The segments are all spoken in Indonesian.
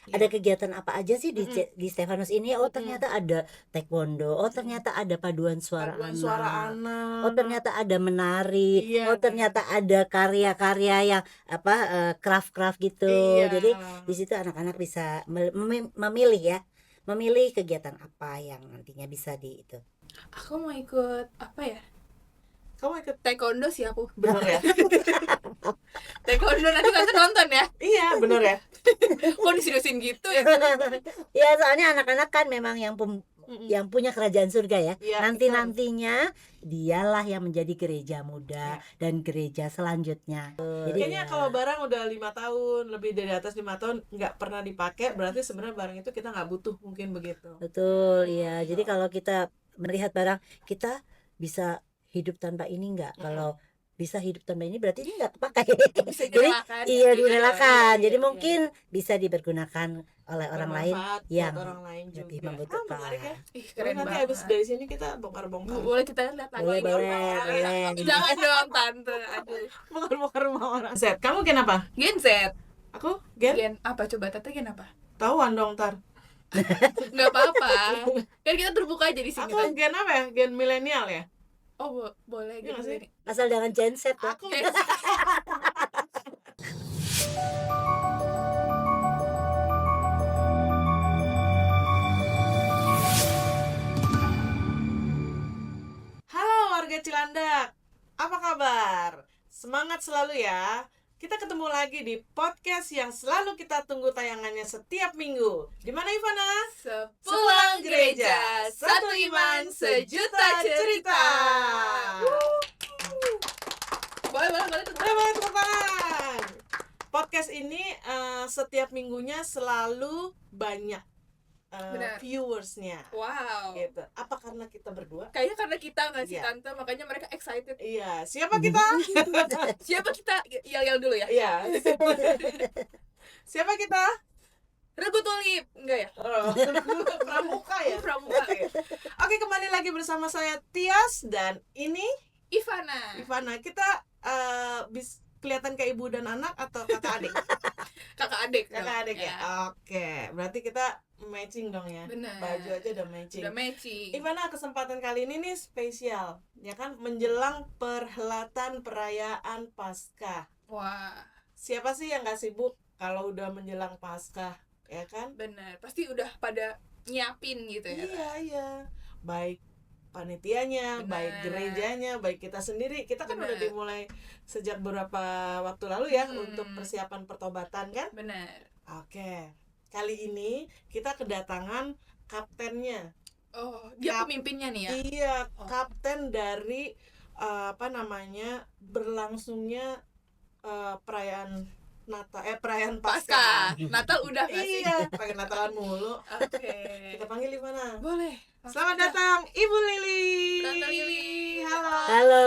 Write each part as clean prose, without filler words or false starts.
ada Iya. kegiatan apa aja sih di Mm-mm. di Stefanus ini? Oh, Mm-mm. ternyata ada taekwondo. Oh, ternyata ada paduan suara Paduan suara anak. Oh, anak. ternyata ada menari. Iya. Oh, ternyata ada karya-karya yang apa craft-craft gitu. Iya. Jadi di situ anak-anak bisa memilih ya, memilih kegiatan apa yang nantinya bisa di itu. Aku mau ikut apa ya? Kamu ikut Taekwondo sih aku. bener ya? Taekwondo nanti tante nonton ya. Iya, bener ya? Kok diseriusin gitu ya? Ya, soalnya anak-anak kan memang yang Mm-mm. yang punya kerajaan surga ya. Iya, Nanti-nantinya dialah yang menjadi gereja muda Iya. dan gereja selanjutnya. Jadi Kayaknya kalau barang udah 5 tahun, lebih dari atas 5 tahun nggak pernah dipakai, berarti sebenarnya barang itu kita nggak butuh, mungkin begitu. betul ya. Jadi kalau kita melihat barang, kita bisa hidup tanpa ini enggak? Kalau bisa hidup tanpa ini berarti ini nggak kepakai. Bisa Jadi direlakan. iya direlakan. iya, Jadi iya. mungkin bisa dipergunakan oleh orang lain Bermanfaat buat yang orang lain juga. lebih membutuhkan. Menarik ya. Ih, Terus keren nanti banget. abis dari sini kita bongkar-bongkar. Boleh kita lihat lagi. Boleh, ini boleh, orang. boleh. Jangan dong tante. Aduh. Bongkar-bongkar rumah orang. Zed, kamu gen apa? Gen Z. Aku gen Gen apa coba tante gen apa? tahuan dong ntar. Nggak apa-apa. Kan kita terbuka aja di sini. Aku Tante. gen apa ya? Gen milenial ya? Oh boleh Iya gitu nggak sih? ini. Asal jangan genset ya. Aku Halo warga Cilandak, apa kabar? Semangat selalu ya. Kita ketemu lagi di podcast yang selalu kita tunggu tayangannya setiap minggu. Di mana Ivana? Sepulang gereja, satu iman, sejuta cerita. Boleh Boleh tepuk tangan. Podcast ini setiap minggunya selalu banyak Benar. viewersnya. Wow. Gitu. Apa karena kita berdua? Kayaknya karena kita nggak sih Iya. tante, makanya mereka excited. Iya. Siapa kita? Siapa kita? Yel dulu ya. Iya. Siapa kita? Regu Tulip, enggak ya? Pramuka ya. Pramuka. Oke, kembali lagi bersama saya Tias dan ini Ivana. Kita kelihatan kayak ibu dan anak atau kakak adik? Kakak adik. Kakak adik ya. Oke, berarti kita matching dong ya. Benar. Baju aja udah matching. Udah matching. Ivana, kesempatan kali ini nih spesial, ya kan, menjelang perhelatan perayaan Paskah. Wah, Siapa sih yang gak sibuk kalau udah menjelang Paskah, ya kan? benar. Pasti udah pada nyiapin gitu ya. Iya. Baik panitianya, Benar. baik gerejanya, baik kita sendiri. Kita kan Benar. udah dimulai sejak beberapa waktu lalu ya Hmm. untuk persiapan pertobatan kan? Benar. Oke. Kali ini kita kedatangan kaptennya. Oh, dia pemimpinnya nih ya. Iya, Oh. kapten dari berlangsungnya perayaan perayaan Paskah. Paskah. Natal udah nggak sih? Iya, pakai Natalan mulu. Oke. Kita panggil di mana? Boleh. Selamat datang Ibu Lili. Tante Lili. Halo. Halo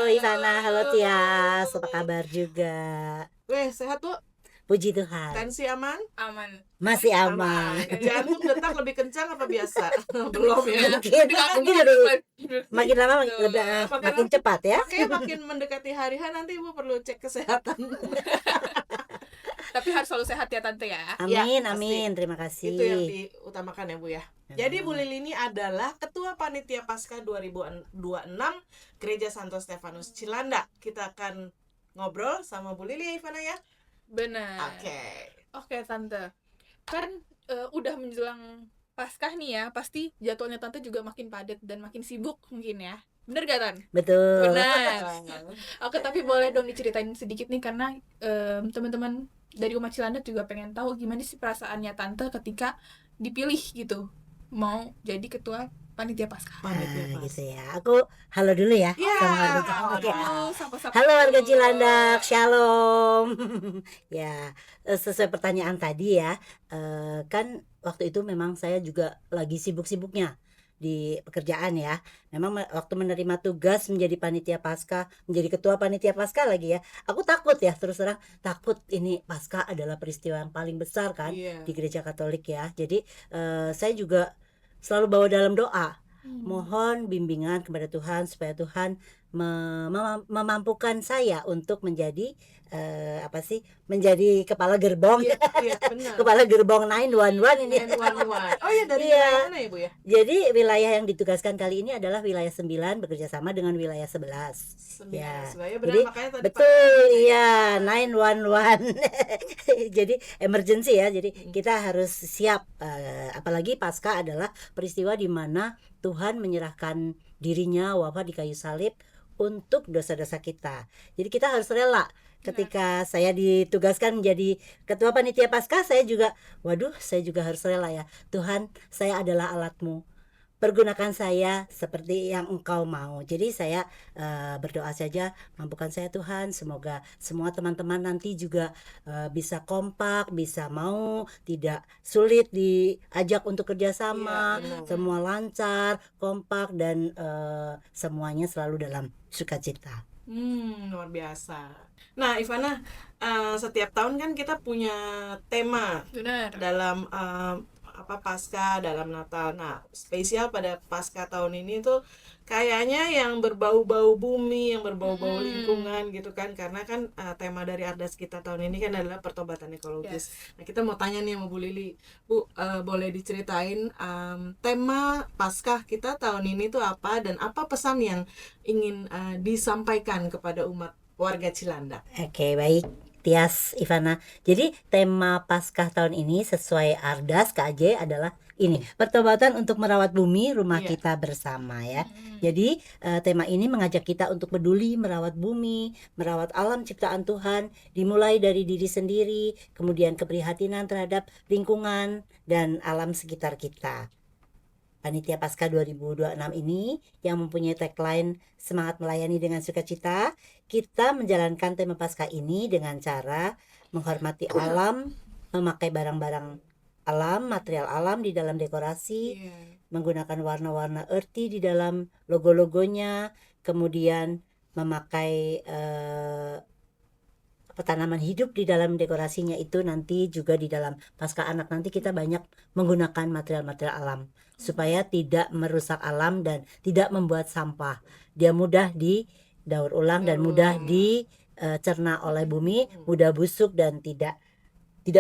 Ivana, halo Tias, apa kabar juga? Weh, sehat Bu? Puji Tuhan, Tensi aman? Aman. masih aman. Jantung detak lebih kencang apa biasa? Belum ya. Mungkin lebih makin lama makin cepat ya. Oke, makin mendekati hari H nanti Ibu perlu cek kesehatan. Tapi harus selalu sehat ya tante ya. Amin, pasti. amin, terima kasih. Itu yang diutamakan ya Bu ya. Jadi Bu Lili ini adalah Ketua Panitia Paskah 2026 Gereja Santo Stefanus Cilandak. Kita akan ngobrol sama Bu Lili ya Ivana ya. Benar. Oke tante. Kan udah menjelang Paskah nih ya, pasti jadwalnya tante juga makin padat dan makin sibuk mungkin ya. Bener gak Tan? Betul. Benar. Oke, tapi boleh dong diceritain sedikit nih karena teman-teman dari umat Cilandak juga pengen tahu gimana sih perasaannya tante ketika dipilih gitu mau jadi ketua panitia Paskah. Gitu ya. Aku halo dulu ya. Iya. Sama warga. Oke. Sapa-sapa Halo warga dulu. Cilandak, shalom. Ya, sesuai pertanyaan tadi ya, kan waktu itu memang saya juga lagi sibuk-sibuknya di pekerjaan ya. Memang waktu menerima tugas menjadi panitia Paskah, menjadi ketua panitia Paskah lagi ya. Aku takut ya, terus terang takut, ini Paskah adalah peristiwa yang paling besar kan Iya. di gereja Katolik ya. Jadi saya juga selalu bawa dalam doa. Mohon bimbingan kepada Tuhan supaya Tuhan memampukan saya untuk menjadi menjadi kepala gerbong. Iya, iya benar. Kepala gerbong 911 ini. 911. Oh ya, dari Iya. wilayah mana ya Bu ya? Jadi wilayah yang ditugaskan kali ini adalah wilayah 9 bekerja sama dengan wilayah 11. 9 Ya. Surabaya. Jadi Makanya tadi betul, iya 911. Jadi emergency ya. Jadi Mm. kita harus siap. Apalagi pasca adalah peristiwa di mana Tuhan menyerahkan dirinya wafat di kayu salib untuk dosa-dosa kita. Jadi kita harus rela. Ketika saya ditugaskan menjadi ketua panitia Paskah, saya juga, waduh, saya juga harus rela ya. Tuhan, saya adalah alatmu. Pergunakan saya seperti yang Engkau mau. Jadi saya berdoa saja, mampukan saya Tuhan. Semoga semua teman-teman nanti juga bisa kompak, bisa mau, tidak sulit diajak untuk kerjasama, Iya, benar. semua lancar, kompak, dan semuanya selalu dalam sukacita. Luar biasa. Nah, Ivana, setiap tahun kan kita punya tema Benar. dalam Paskah, dalam Natal. Nah, spesial pada Paskah tahun ini tuh kayaknya yang berbau-bau bumi, yang berbau-bau lingkungan gitu kan, karena kan tema dari Ardas kita tahun ini kan adalah pertobatan ekologis. Nah, kita mau tanya nih sama Bu Lili, Bu, boleh diceritain tema Paskah kita tahun ini tuh apa, dan apa pesan yang ingin disampaikan kepada umat warga Cilandak? Oke, baik. Tias, Ivana. Jadi tema Paskah tahun ini sesuai Ardas KJ adalah ini, pertobatan untuk merawat bumi, rumah Iya. kita bersama ya. Jadi tema ini mengajak kita untuk peduli merawat bumi, merawat alam ciptaan Tuhan, dimulai dari diri sendiri, kemudian keprihatinan terhadap lingkungan dan alam sekitar kita. Panitia Paskah 2026 ini yang mempunyai tagline semangat melayani dengan sukacita, kita menjalankan tema Paskah ini dengan cara menghormati alam, memakai barang-barang alam, material alam di dalam dekorasi, menggunakan warna-warna earthy di dalam logo-logonya, kemudian memakai tanaman hidup di dalam dekorasinya itu. Nanti juga di dalam Paskah Anak nanti kita banyak menggunakan material-material alam supaya tidak merusak alam dan tidak membuat sampah. Dia mudah didaur ulang dan mudah dicerna oleh bumi, mudah busuk dan tidak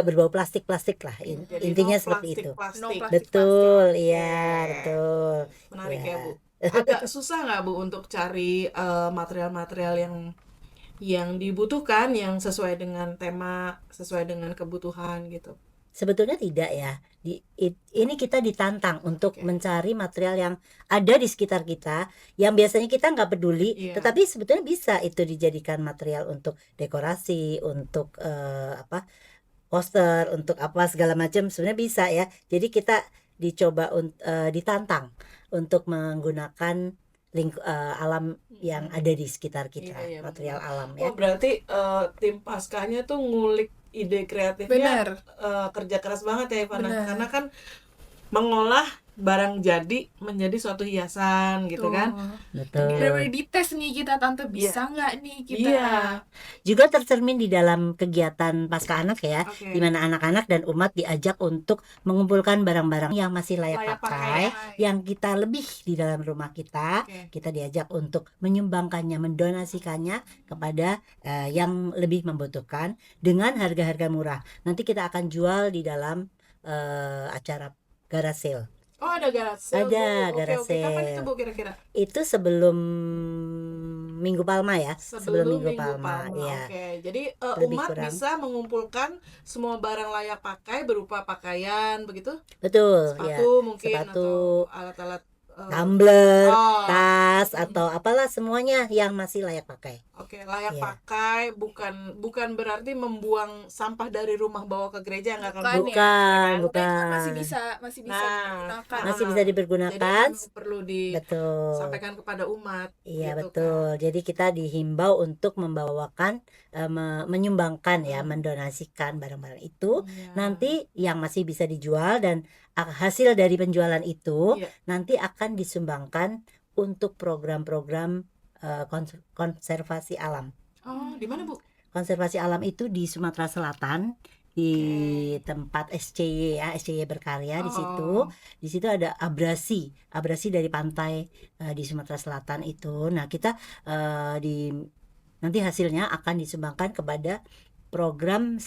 berbau plastik-plastik lah. Jadi Intinya no seperti itu. plastik. No plastik. Betul, Oke. iya, betul. Menarik Ya. ya, Bu. Agak susah nggak, Bu, untuk cari material-material yang dibutuhkan, yang sesuai dengan tema, sesuai dengan kebutuhan gitu? Sebetulnya tidak ya. Ini kita ditantang untuk Oke. mencari material yang ada di sekitar kita, yang biasanya kita nggak peduli, Iya. tetapi sebetulnya bisa itu dijadikan material untuk dekorasi, untuk poster, untuk apa segala macam, sebenarnya bisa ya. Jadi kita ditantang untuk menggunakan alam yang ada di sekitar kita, Iya, material benar. alam Oh, ya. berarti tim Paskahnya tuh ngulik ide kreatifnya, Benar. kerja keras banget ya, Ivana. Benar. Karena kan mengolah barang jadi menjadi suatu hiasan gitu Tuh. kan. Betul. Benar-benar dites nih kita, Tante, bisa nggak nih kita? Iya. Juga tercermin di dalam kegiatan Paskah Anak ya, Oke. di mana anak-anak dan umat diajak untuk mengumpulkan barang-barang yang masih layak Layak pakai, yang kita lebih di dalam rumah kita. Oke. Kita diajak untuk menyumbangkannya, mendonasikannya kepada yang lebih membutuhkan dengan harga-harga murah. Nanti kita akan jual di dalam acara garage sale. Oh, ada garage sale, Ada Bu. garage Oke. Kapan sale. itu, Bu, kira-kira? Itu sebelum Minggu Palma ya, Sebelum Minggu Minggu Palma, Palma. iya. Oke. Jadi Lebih umat kurang. bisa mengumpulkan semua barang layak pakai berupa pakaian begitu, Betul ya. sepatu mungkin, Sepatu, atau alat-alat tumbler, oh, tas atau apalah semuanya yang masih layak pakai. oke, layak Iya. pakai, bukan berarti membuang sampah dari rumah bawa ke gereja, nggak akan Bukan ya. Bukan, Udah, itu bukan. masih bisa Nah, digunakan. Masih bisa Jadi dipergunakan. emang perlu Betul. disampaikan kepada umat. Iya, gitu betul. Jadi kita dihimbau untuk membawakan menyumbangkan ya, Hmm. mendonasikan barang-barang itu. Iya. Nanti yang masih bisa dijual dan hasil dari penjualan itu Iya. nanti akan disumbangkan untuk program-program konservasi alam. Oh, di mana, Bu? Konservasi alam itu di Sumatera Selatan, di Oke. tempat SCY ya, SCY Berkarya di situ. Oh. Di situ ada abrasi dari pantai di Sumatera Selatan itu. Nah, kita di nanti hasilnya akan disumbangkan kepada program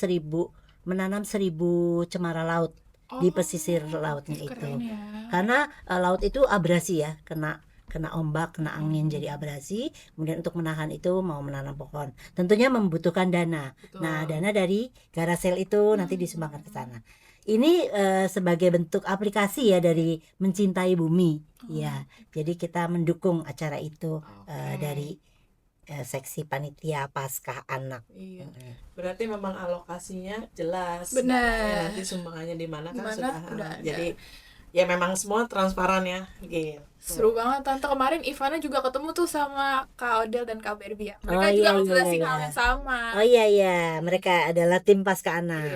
menanam 1000 cemara laut di pesisir lautnya itu. Keren ya. Karena laut itu abrasi ya, kena ombak, kena angin jadi abrasi. Kemudian untuk menahan itu mau menanam pohon, tentunya membutuhkan dana. Betul. Nah, dana dari Garasel itu nanti disumbangkan ke sana. Ini sebagai bentuk aplikasi ya dari mencintai bumi. Ya, jadi kita mendukung acara itu dari seksi panitia Paskah Anak. Iya. Berarti memang alokasinya jelas. Benar. Nanti sumbangannya di mana kan Dimana sudah. udah ada. Jadi ya memang semua transparan ya. Gitu. Seru banget Tante. Kemarin Ivana juga ketemu tuh sama Kak Odel dan Kak Barbie ya. Mereka Oh, juga iya, ngejelasin iya, hal iya. yang sama. Oh iya, mereka adalah tim Paskah Anak.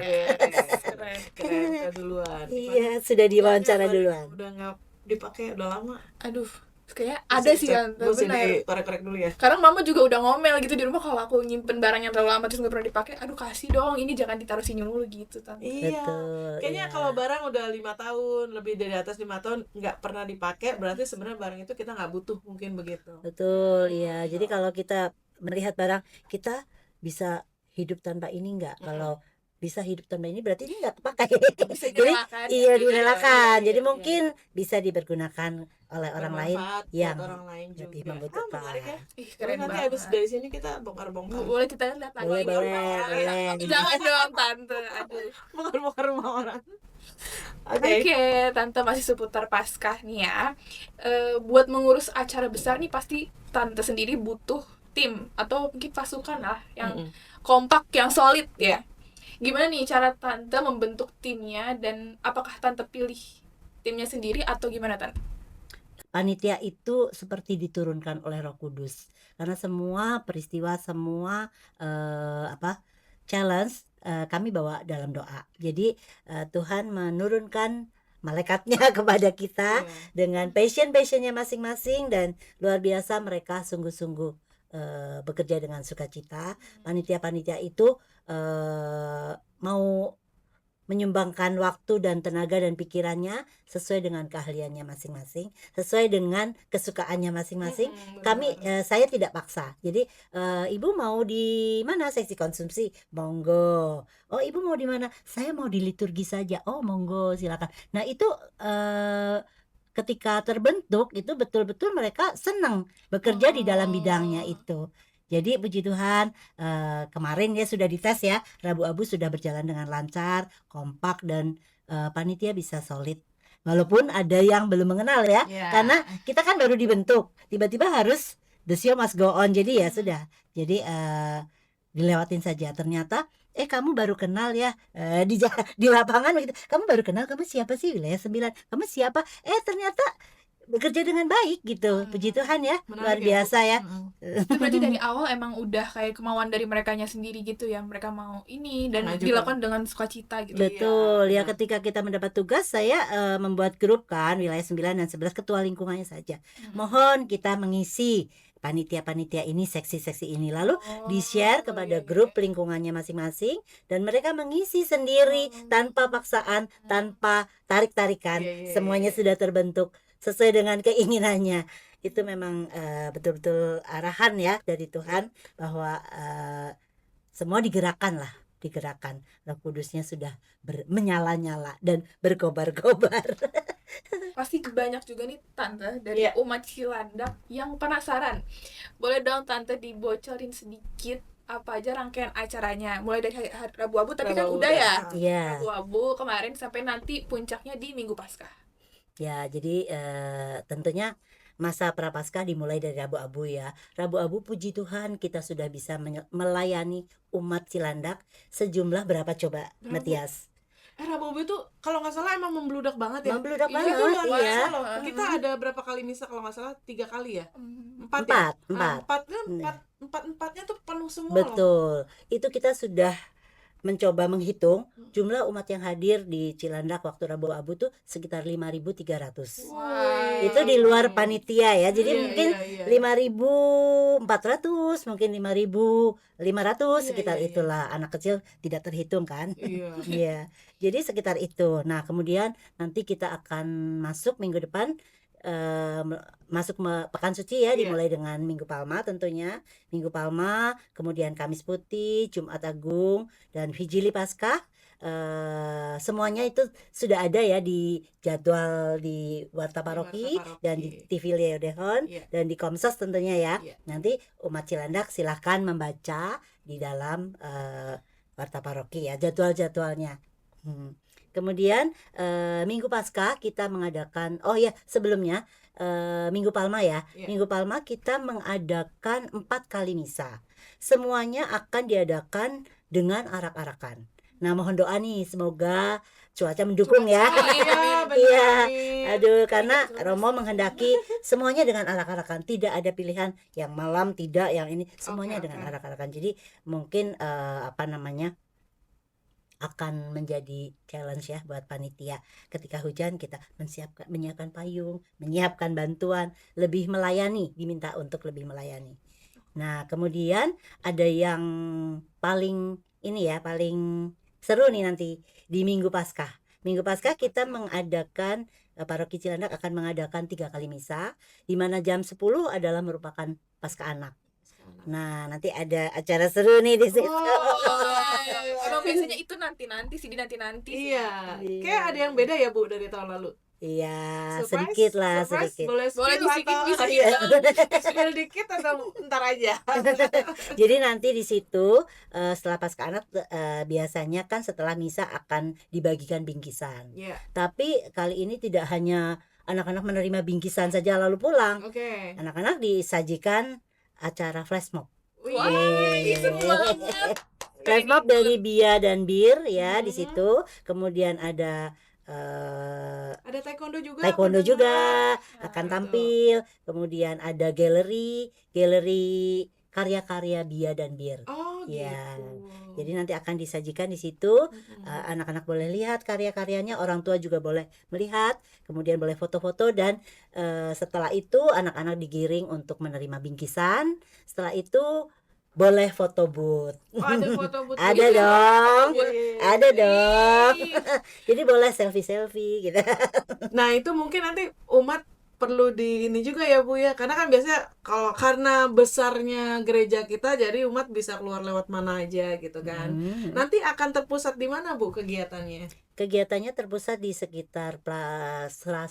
Keren. Keren kita duluan. Iya, sudah diwawancara duluan. Udah nggak dipakai udah lama. Aduh, kayak ada sih Tante, Mesti benar. dikorek-korek dulu ya. Kadang mama juga udah ngomel gitu di rumah kalau aku nyimpen barang yang terlalu lama terus nggak pernah dipakai. Aduh kasih dong, ini jangan ditaruh sini mulu gitu Tante. Iya. Betul. Kayaknya iya. kalau barang udah 5 tahun, lebih dari atas 5 tahun nggak pernah dipakai, berarti sebenarnya barang itu kita nggak butuh mungkin begitu. Betul, ya. Jadi kalau kita melihat barang, kita bisa hidup tanpa ini nggak? Kalau bisa hidup tanpa ini berarti ini nggak kepakai. Bisa Jadi direlakan. iya direlakan. iya, Jadi iya. mungkin bisa dipergunakan oleh orang lain Bermanfaat buat yang orang lain lebih juga. membutuhkan. Menarik ya. Ih, Tapi keren nanti banget. habis dari sini kita bongkar-bongkar. Boleh kita lihat lagi. Boleh, ini boleh, rumah orang. boleh. Jangan dong Tante. Aduh. Bongkar-bongkar rumah orang. Oke, Tante masih seputar Paskah nih ya. Buat mengurus acara besar nih pasti Tante sendiri butuh tim atau mungkin pasukan lah yang kompak, yang solid ya. Gimana nih cara Tante membentuk timnya dan apakah Tante pilih timnya sendiri atau gimana Tante? Panitia itu seperti diturunkan oleh Roh Kudus. Karena semua peristiwa, semua challenge kami bawa dalam doa. Jadi Tuhan menurunkan malaikatnya kepada kita dengan passionnya masing-masing, dan luar biasa mereka sungguh-sungguh bekerja dengan sukacita. Panitia-panitia itu mau menyumbangkan waktu dan tenaga dan pikirannya sesuai dengan keahliannya masing-masing, sesuai dengan kesukaannya masing-masing. Kami saya tidak paksa. Jadi ibu mau di mana seksi konsumsi? Monggo. Oh, ibu mau di mana? Saya mau di liturgi saja. Oh, monggo, silakan. Nah, itu ketika terbentuk itu betul-betul mereka senang bekerja di dalam bidangnya itu. Jadi puji Tuhan, kemarin ya sudah dites ya, Rabu Abu sudah berjalan dengan lancar, kompak, dan panitia bisa solid. Walaupun ada yang belum mengenal ya, karena kita kan baru dibentuk, tiba-tiba harus the show must go on. Jadi ya sudah, jadi dilewatin saja. Ternyata kamu baru kenal ya di lapangan begitu. Kamu baru kenal, kamu siapa sih? Wilayah 9. Kamu siapa? Ternyata bekerja dengan baik gitu. Puji Tuhan ya, luar Menarik biasa ya. Itu berarti dari awal emang udah kayak kemauan dari merekanya sendiri gitu ya, mereka mau ini dan Mengajukan. dilakukan dengan sukacita gitu. Betul ya, benar. ketika kita mendapat tugas, saya membuat grup kan, wilayah 9 dan 11, ketua lingkungannya saja. Mohon kita mengisi panitia-panitia ini, seksi-seksi ini, lalu di-share kepada grup lingkungannya masing-masing, dan mereka mengisi sendiri tanpa paksaan, tanpa tarik-tarikan. Iya, iya, Semuanya iya. sudah terbentuk sesuai dengan keinginannya. Itu memang betul-betul arahan ya dari Tuhan, bahwa semua digerakkan. Roh Kudusnya sudah menyala-nyala dan berkobar-kobar. Pasti banyak juga nih Tante dari umat Cilandak yang penasaran. Boleh dong Tante dibocorin sedikit apa aja rangkaian acaranya, mulai dari Rabu Abu, tapi kan Rabu udah ya Iya. Rabu Abu kemarin sampai nanti puncaknya di Minggu Paskah. Ya, jadi tentunya masa Prapaskah dimulai dari Rabu Abu ya. Rabu Abu, puji Tuhan kita sudah bisa melayani umat Cilandak sejumlah berapa coba, Matias? Rabu Abu itu kalau nggak salah emang membludak banget ya. Membludak Itu banget, luar biasa iya. loh. Kita ada berapa kali misa kalau nggak salah 3 kali ya? 4 Empat, ya? empat. Empatnya tuh penuh semua loh. Betul. Itu kita sudah mencoba menghitung jumlah umat yang hadir di Cilandak waktu Rabu Abu tuh sekitar 5.300. Wow. Itu di luar panitia ya. Jadi Iya, mungkin iya, iya. 5.400, mungkin 5.500 Iya, sekitar iya, iya. itulah. Anak kecil tidak terhitung kan. Iya. Iya. Jadi sekitar itu. Nah, kemudian nanti kita akan masuk minggu depan masuk Pekan Suci ya, Iya. dimulai dengan Minggu Palma tentunya. Minggu Palma, kemudian Kamis Putih, Jumat Agung, dan Vigili Paskah. Semuanya itu sudah ada ya di jadwal di Warta Paroki Warta Paroki. dan di TV Leodehon Iya. dan di Komsos tentunya ya. Iya. Nanti umat Cilandak silahkan membaca di dalam Warta Paroki ya, jadwal-jadwalnya. Kemudian Minggu Paskah kita mengadakan, oh ya sebelumnya Minggu Palma ya. Iya. Minggu Palma kita mengadakan 4 kali misa. Semuanya akan diadakan dengan arak-arakan. Nah, mohon doa nih semoga cuaca mendukung ya. Oh, iya, benar. Iya. Amin. Aduh, karena Romo menghendaki semuanya dengan arak-arakan, tidak ada pilihan yang malam, tidak yang ini, semuanya Oke, dengan oke. arak-arakan. Jadi mungkin akan menjadi challenge ya buat panitia. Ketika hujan kita menyiapkan payung, menyiapkan bantuan, lebih melayani, diminta untuk lebih melayani. Nah, kemudian ada yang paling ini ya, paling seru nih nanti di Minggu Paskah. Minggu Paskah kita mengadakan Paroki Cilandak akan mengadakan 3 kali misa, di mana jam 10 adalah merupakan Paskah Anak. Nah, nanti ada acara seru nih di situ. Emang biasanya itu nanti sih, nanti. Iya. Iya. Kayak ada yang beda ya, Bu, dari tahun lalu. Iya, Surprise? sedikit lah, Surprise? sedikit. Boleh Boleh spill di-skip, atau bisa iya. gitu. Spill dikit atau ntar aja. Jadi nanti di situ setelah Paskah Anak biasanya kan setelah misa akan dibagikan bingkisan. Iya. Tapi kali ini tidak hanya anak-anak menerima bingkisan saja lalu pulang. Oke. Anak-anak disajikan acara flash mob. Wih. Wah, seru banget. Flash mob dari Bia dan Bir ya di Mhm. situ. Kemudian ada Ada taekwondo juga. taekwondo pendengar. juga akan betul. tampil. Kemudian ada galeri karya-karya Bia dan Bir. Oh, Iya. gitu. Jadi nanti akan disajikan di situ. Anak-anak boleh lihat karya-karyanya, orang tua juga boleh melihat, kemudian boleh foto-foto dan setelah itu anak-anak digiring untuk menerima bingkisan. Setelah itu boleh foto booth. Oh, ada foto booth Ada juga. dong. Iya, iya, iya. Ada dong. Ih, Jadi boleh selfie-selfie gitu. Nah, itu mungkin nanti umat perlu di ini juga ya, Bu ya. Karena kan biasanya karena besarnya gereja kita jadi umat bisa keluar lewat mana aja gitu kan. Nanti akan terpusat di mana, Bu, kegiatannya? Kegiatannya terpusat di sekitar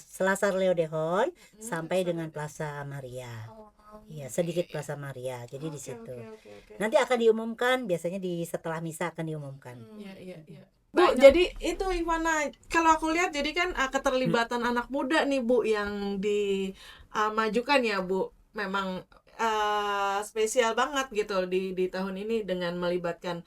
Selasar Leodehon sampai dengan Plaza Maria. Iya, sedikit Plaza Maria. Jadi di Oke, situ. oke. Nanti akan diumumkan, biasanya setelah misa akan diumumkan. Iya. Bu, jadi itu Ivana, kalau aku lihat jadi kan keterlibatan anak muda nih, Bu, yang dimajukan ya, Bu. Memang spesial banget gitu di tahun ini dengan melibatkan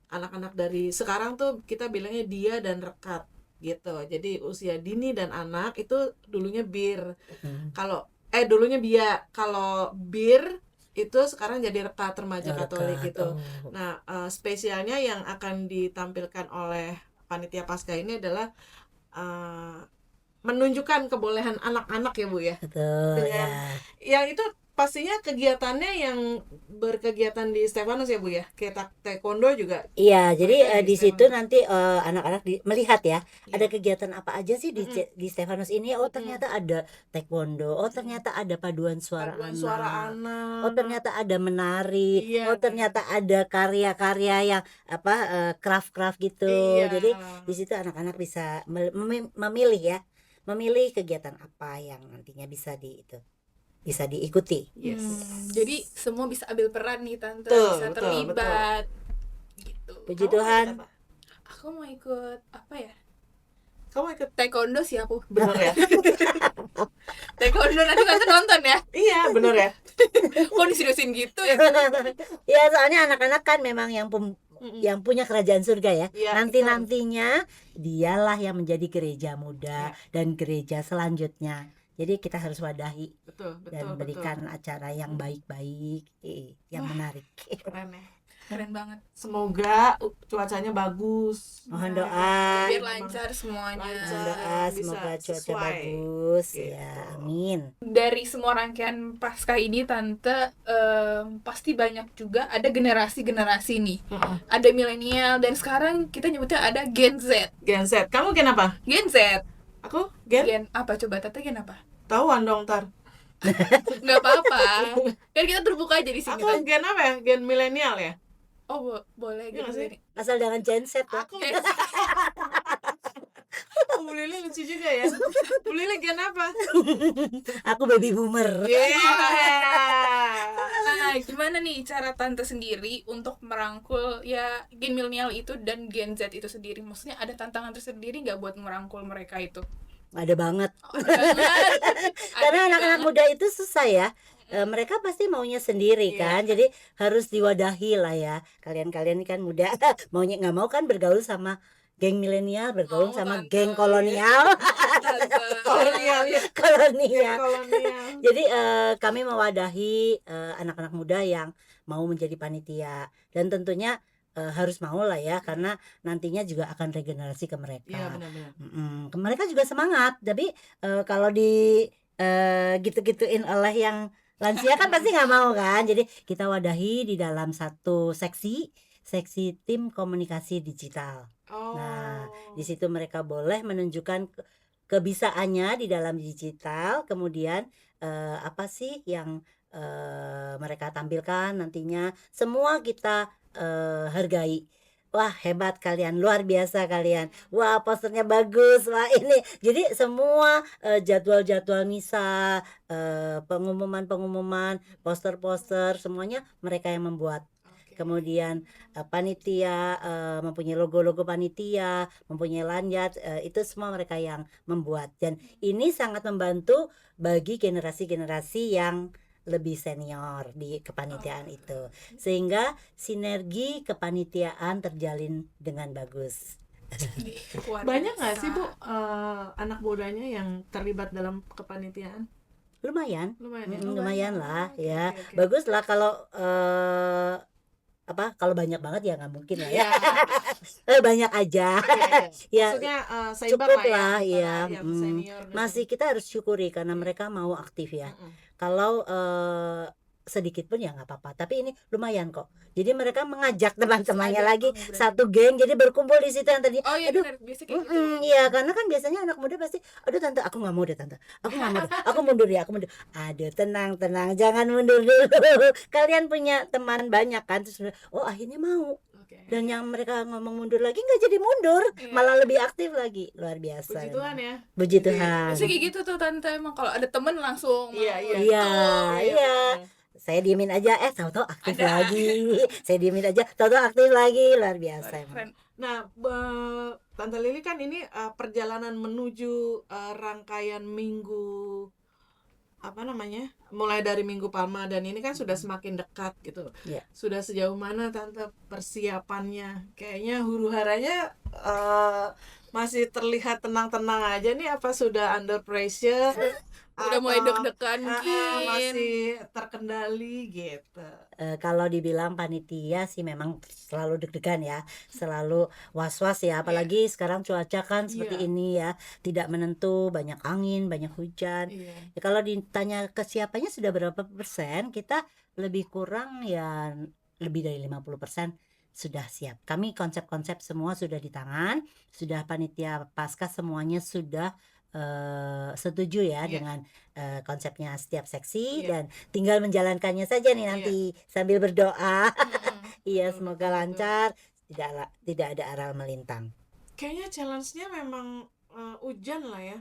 anak-anak dari sekarang tuh kita bilangnya dia dan rekat gitu. Jadi usia dini dan anak itu dulunya bir. Kalau dulunya Bia, kalau bir itu sekarang jadi rekat remaja Katolik gitu. Nah, spesialnya yang akan ditampilkan oleh panitia Paskah ini adalah menunjukkan kebolehan anak-anak ya, Bu ya. Betul ya. Yang itu pastinya kegiatannya yang berkegiatan di Stefanus ya, Bu ya. Kayak taekwondo juga. Iya, jadi Ada di di situ Stefanus. nanti anak-anak melihat ya, Iya. ada kegiatan apa aja sih di Stefanus ini. Oh, ternyata ada taekwondo. Oh, ternyata ada paduan suara Paduan suara anak. anak. Oh, ternyata ada menari. Iya, Oh, ternyata ada karya-karya yang craft-craft gitu. Iya. Jadi di situ anak-anak bisa memilih ya, memilih kegiatan apa yang nantinya bisa diikuti. Yes. Jadi semua bisa ambil peran nih tante, Betul, bisa betul, terlibat gitu. Puji Kamu Tuhan. ikut apa? Aku mau ikut apa ya? Kamu ikut Taekwondo sih aku. bener ya? Taekwondo nanti tante nonton ya. Iya, bener ya. Kok diseriusin gitu ya? Ya, soalnya anak-anak kan memang yang punya kerajaan surga ya. Iya, Nanti-nantinya dialah yang menjadi gereja muda Iya. dan gereja selanjutnya. Jadi kita harus wadahi betul. dan berikan acara yang baik-baik, yang menarik. Keren ya. Keren banget. Semoga cuacanya bagus. Mohon Nah, doa. Biar emang lancar semuanya. lancar. Mohon doa bisa semoga cuaca sesuai, bagus gitu. ya, amin. Dari semua rangkaian Paskah ini Tante, pasti banyak juga ada generasi-generasi nih. Mm-mm. Ada milenial dan sekarang kita nyebutnya ada Gen Z. Gen Z. Kamu gen apa? Gen Z. Aku gen Gen apa coba Tante, gen apa? tahuan dong ntar. Nggak apa-apa. Kan kita terbuka aja di sini Aku Tante. gen apa ya? Gen milenial ya? Oh, boleh Iya gitu nggak sih? sini. Asal jangan genset ya. Aku Bu Lili lucu juga ya. Bu Lili gen apa? Aku baby boomer. Yeah. Nah, gimana nih cara Tante sendiri untuk merangkul ya gen milenial itu dan Gen Z itu sendiri? Maksudnya ada tantangan tersendiri nggak buat merangkul mereka itu? Ada banget. Oh, banget. Karena Ada anak-anak banget. muda itu susah ya. Mereka pasti maunya sendiri Iya. kan, jadi harus diwadahi lah ya. Kalian-kalian ini kan muda, maunya nggak mau kan bergaul sama geng milenial, bergaul Mau, sama Tante. geng kolonial. Tante. Kolonial ya. Kolonial. Kolonial. Jadi kami mewadahi anak-anak muda yang mau menjadi panitia, dan tentunya harus mau lah ya, karena nantinya juga akan regenerasi ke mereka. Iya benar-benar. Mereka juga semangat, tapi kalau di gitu-gituin oleh yang lansia kan pasti nggak mau kan. Jadi kita wadahi di dalam satu seksi tim komunikasi digital. Oh. Nah, di situ mereka boleh menunjukkan kebisaannya di dalam digital, kemudian apa sih yang mereka tampilkan nantinya, semua kita hargai. Wah, hebat kalian, luar biasa kalian. Wah, posternya bagus. Wah, ini. Jadi semua jadwal-jadwal misa, pengumuman-pengumuman, poster-poster, semuanya mereka yang membuat. Oke. Kemudian panitia mempunyai logo-logo panitia, mempunyai lanyard, itu semua mereka yang membuat. Dan ini sangat membantu bagi generasi-generasi yang lebih senior di kepanitiaan itu, sehingga sinergi kepanitiaan terjalin dengan bagus. Luar Banyak nggak biasa. sih Bu anak mudanya yang terlibat dalam kepanitiaan? Lumayan, Lumayan ya. lumayan lah Oke, ya. oke, oke. Bagus lah kalau kalau banyak banget ya nggak mungkin lah ya. Iya. Banyak aja. Oke. Ya, Maksudnya seimbang cukup lah ya lah antara ya. yang senior dan Masih kita harus syukuri karena mereka mau aktif ya. Mm-mm. Kalau sedikit pun ya nggak apa-apa, tapi ini lumayan kok. Jadi mereka mengajak teman-temannya Sengaja, lagi berarti. satu geng, jadi berkumpul di situ yang tadi. Oh iya Aduh, benar, biasa kayak gitu. iya, karena kan biasanya anak muda pasti, aduh tante, aku nggak mau deh tante, aku nggak mau deh, aku mundur ya, aku mundur. Aduh, tenang, jangan mundur dulu. Kalian punya teman banyak kan, terus oh akhirnya mau. Oke. Dan yang mereka ngomong mundur lagi nggak jadi mundur, Iya. malah lebih aktif lagi, luar biasa. Puji memang. Tuhan ya. Puji Jadi, Tuhan. Biasa kayak gitu tuh Tante, emang kalau ada temen langsung Iya, mau iya. Iya, gitu. iya. Saya diemin aja, tahu-tahu aktif Ada. lagi. Saya diemin aja, tahu-tahu aktif lagi, luar biasa. emang. Keren. Nah, Tante Lili kan ini perjalanan menuju rangkaian minggu apa namanya? Mulai dari Minggu Palma dan ini kan sudah semakin dekat gitu. Iya. Sudah sejauh mana Tante persiapannya? Kayaknya huru-haranya masih terlihat tenang-tenang aja nih, apa sudah under pressure? Udah mulai Atau, deg-degan mungkin. masih terkendali gitu. Kalau dibilang panitia sih memang selalu deg-degan ya, selalu was-was ya, apalagi sekarang cuaca kan seperti Iya. ini ya, tidak menentu, banyak angin, banyak hujan. Iya. Ya, kalau ditanya kesiapannya sudah berapa persen, kita lebih kurang ya lebih dari 50% sudah siap. Kami konsep-konsep semua sudah di tangan, sudah panitia Paskah semuanya sudah setuju ya Iya. dengan konsepnya setiap seksi, Iya. dan tinggal menjalankannya saja nih Iya. nanti sambil berdoa. Mm-mm. Iya, Betul, semoga betul, lancar, tidak ada aral melintang. Kayaknya challenge-nya memang hujan lah ya.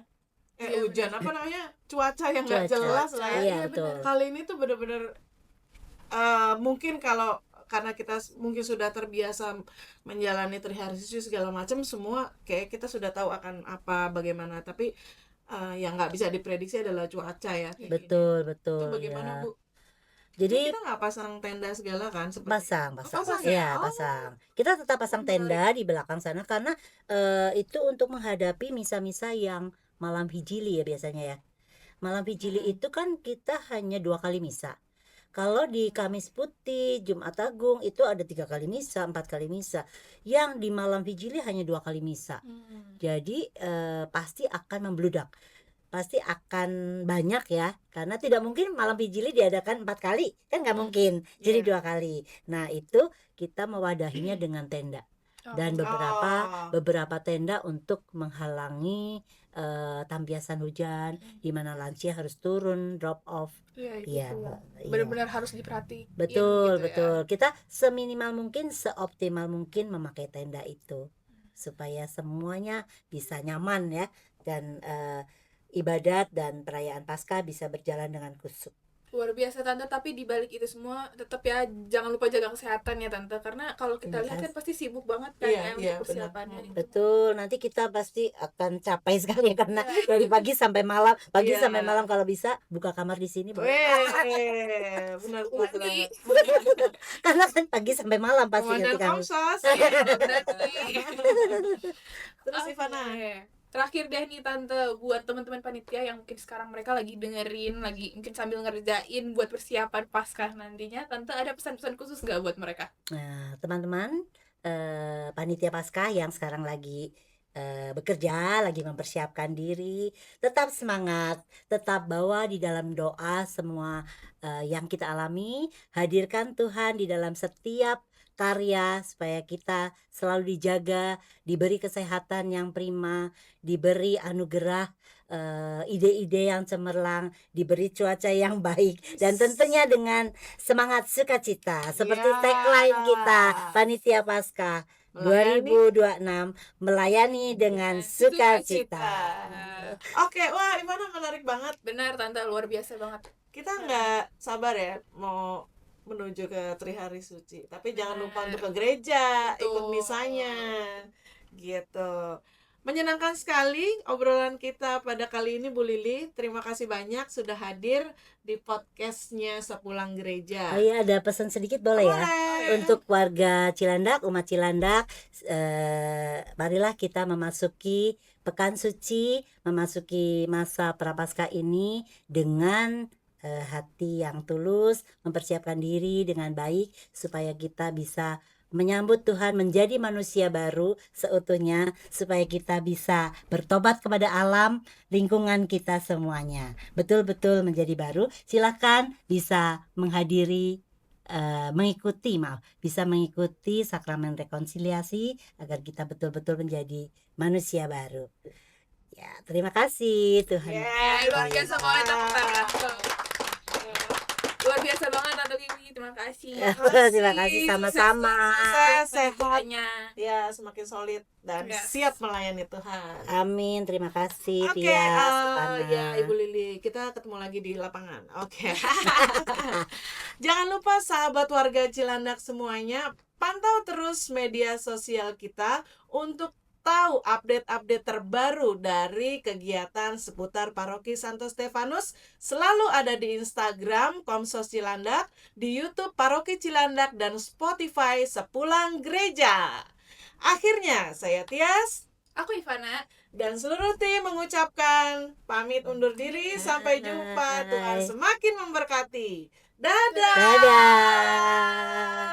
Iya, Hujan benar. apa namanya? Cuaca yang nggak Cuaca. jelas lah ya. Iya, Iya, betul. benar. Kali ini tuh bener-bener mungkin kalau karena kita mungkin sudah terbiasa menjalani triharsis segala macam, semua kayak kita sudah tahu akan apa bagaimana, tapi yang nggak bisa diprediksi adalah cuaca ya. Kayak gini. Betul, Itu betul bagaimana ya. Bu? Jadi Kita nggak pasang tenda segala kan? Seperti pasang. pasang ya? Iya, Oh, pasang. Kita tetap pasang menarik. tenda di belakang sana karena itu untuk menghadapi misa-misa yang malam hijili ya biasanya ya. Malam hijili Hmm. itu kan kita hanya 2 kali misa. Kalau di Kamis Putih, Jumat Agung itu ada 3 kali misa, 4 kali misa. Yang di malam Vigili hanya 2 kali misa. Jadi pasti akan membludak. Pasti akan banyak ya, karena tidak mungkin malam Vigili diadakan 4 kali, kan nggak mungkin. Jadi Iya. 2 kali. Nah itu kita mewadahinya dengan tenda. Dan beberapa tenda untuk menghalangi tampiasan hujan, di mana lansia harus turun, drop off. Iya, Iya, itu iya. benar-benar harus diperhatiin Betul, gitu ya. betul. Kita seminimal mungkin, seoptimal mungkin memakai tenda itu supaya semuanya bisa nyaman ya, dan ibadat dan perayaan Paskah bisa berjalan dengan khusyuk. Luar biasa Tante, tapi di balik itu semua tetap ya jangan lupa jaga kesehatan ya Tante, karena kalau kita Terima lihat kan kasih. pasti sibuk banget kan Iya, ya iya, untuk persiapannya benar. itu. Betul, nanti kita pasti akan capai sekali ya, karena Iya. dari pagi sampai malam, Iya. sampai malam kalau bisa buka kamar di sini boleh. Benar Mandi. Karena kan pagi sampai malam pasti Komandan nanti kami. Komsos. Berarti. Terus Oke. Ivana. Terakhir deh nih Tante, buat teman-teman panitia yang mungkin sekarang mereka lagi dengerin, lagi mungkin sambil ngerjain buat persiapan Paskah nantinya, Tante ada pesan-pesan khusus nggak buat mereka? Nah, teman-teman panitia Paskah yang sekarang lagi bekerja, lagi mempersiapkan diri, tetap semangat, tetap bawa di dalam doa semua yang kita alami, hadirkan Tuhan di dalam setiap karya supaya kita selalu dijaga, diberi kesehatan yang prima, diberi anugerah ide-ide yang cemerlang, diberi cuaca yang baik, dan tentunya dengan semangat sukacita seperti Ya. tagline kita Panitia Paskah Melayani. 2026, melayani dengan sukacita. Oke, wah Ivana menarik banget. Benar Tante, luar biasa banget. Kita nggak sabar ya mau menuju ke Trihari Suci. Tapi jangan lupa untuk ke gereja, Betul. ikut misanya. Gitu. Menyenangkan sekali obrolan kita pada kali ini Bu Lili. Terima kasih banyak sudah hadir di podcastnya Sepulang Gereja. Oh iya, ada pesan sedikit boleh ya? Boleh. Untuk warga Cilandak, umat Cilandak, marilah kita memasuki Pekan Suci, memasuki masa Prapaskah ini dengan hati yang tulus, mempersiapkan diri dengan baik supaya kita bisa menyambut Tuhan, menjadi manusia baru seutuhnya, supaya kita bisa bertobat kepada alam, lingkungan kita semuanya, betul-betul menjadi baru. Silakan bisa bisa mengikuti sakramen rekonsiliasi agar kita betul-betul menjadi manusia baru. Ya, terima kasih Tuhan. Luar biasa banget Tante. Luar biasa banget Tante Lili, terima kasih. Terima kasih, sama-sama. Sukses, sehat. Sehatnya. Ya, semakin solid dan Yes. siap melayani Tuhan. Amin, terima kasih Oke, Tias, Ivana. ya Ibu Lili, kita ketemu lagi di lapangan. Oke. Jangan lupa sahabat warga Cilandak semuanya, pantau terus media sosial kita untuk tahu update-update terbaru dari kegiatan seputar Paroki Santo Stefanus. Selalu ada di Instagram Komsos Cilandak, di YouTube Paroki Cilandak, dan Spotify Sepulang Gereja. Akhirnya, saya Tias Aku Ivana. dan seluruh tim mengucapkan pamit undur diri. Sampai jumpa. Tuhan semakin memberkati. Dadah. Dadah.